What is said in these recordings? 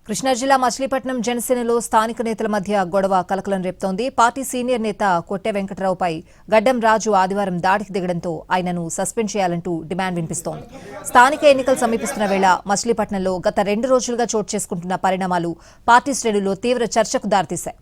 కృష్ణా జిల్లా మచిలీపట్నం జనసేనలో స్థానిక నేతల మధ్య గొడవ కలకలం రేపుతోంది. పార్టీ సీనియర్ నేత కొట్టె వెంకటరావుపై గడ్డం రాజు ఆదివారం దాడికి దిగడంతో ఆయనను సస్పెండ్ చేయాలంటూ డిమాండ్ వినిపిస్తోంది. స్థానిక ఎన్నికలు సమీపిస్తున్న వేళ మచిలీపట్నంలో గత 2 రోజులుగా చోటు చేసుకుంటున్న పరిణామాలు పార్టీ శ్రేణుల్లో తీవ్ర చర్చకు దారితీశాయి.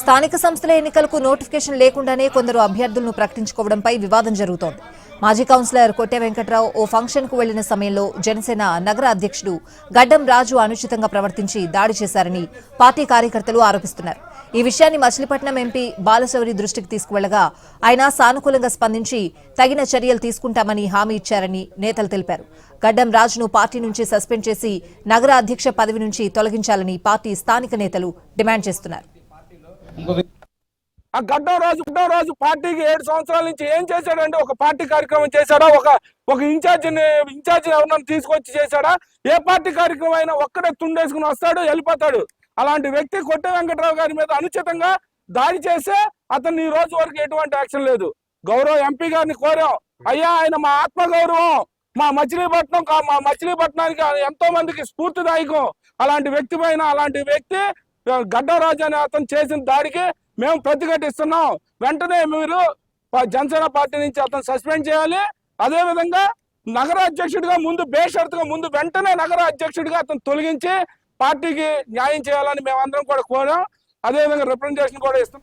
స్థానిక సంస్థల ఎన్నికలకు నోటిఫికేషన్ లేకుండానే కొందరు అభ్యర్థులను ప్రకటించుకోవడంపై వివాదం జరుగుతోంది. మాజీ కౌన్సిలర్ కొట్టె వెంకటరావు ఓ ఫంక్షన్ కు వెళ్లిన సమయంలో జనసేన నగర అధ్యక్షుడు గడ్డం రాజు అనుచితంగా ప్రవర్తించి దాడి చేశారని పార్టీ కార్యకర్తలు ఆరోపిస్తున్నారు. ఈ విషయాన్ని మచిలీపట్నం ఎంపీ బాలశౌరి దృష్టికి తీసుకువెళ్లగా ఆయన సానుకూలంగా స్పందించి తగిన చర్యలు తీసుకుంటామని హామీ ఇచ్చారని నేతలు తెలిపారు. గడ్డం రాజును పార్టీ నుంచి సస్పెండ్ చేసి నగర అధ్యక్ష పదవి నుంచి తొలగించాలని పార్టీ స్థానిక నేతలు డిమాండ్ చేస్తున్నారు. ఆ గడ్డం రాజు పార్టీకి 7 సంవత్సరాల నుంచి ఏం చేశాడంటే ఒక పార్టీ కార్యక్రమం చేశాడా? ఒక ఇన్ఛార్జ్ ఎవరినైనా తీసుకొచ్చి చేశాడా? ఏ పార్టీ కార్యక్రమం అయినా ఒక్కడే తుండేసుకుని వస్తాడు, వెళ్ళిపోతాడు. అలాంటి వ్యక్తి కొట్టె వెంకటరావు గారి మీద అనుచితంగా దాడి చేస్తే అతను ఈ రోజు వరకు ఎటువంటి యాక్షన్ లేదు. గౌరవ ఎంపీ గారిని కోరాం, అయ్యా ఆయన మా ఆత్మగౌరవం, మా మచిలీపట్నానికి ఎంతో మందికి స్ఫూర్తిదాయకం. అలాంటి వ్యక్తి గడ్డం రాజు అనే అతను చేసిన దాడికి మేము ప్రతిఘటిస్తున్నాం. వెంటనే మీరు జనసేన పార్టీ నుంచి అతను సస్పెండ్ చేయాలి. అదే విధంగా నగర అధ్యక్షుడిగా వెంటనే నగర అధ్యక్షుడిగా అతను తొలగించి పార్టీకి న్యాయం చేయాలని మేమందరం కూడా కోరాం. అదే విధంగా రిప్రజెంటేషన్ కూడా ఇస్తాం.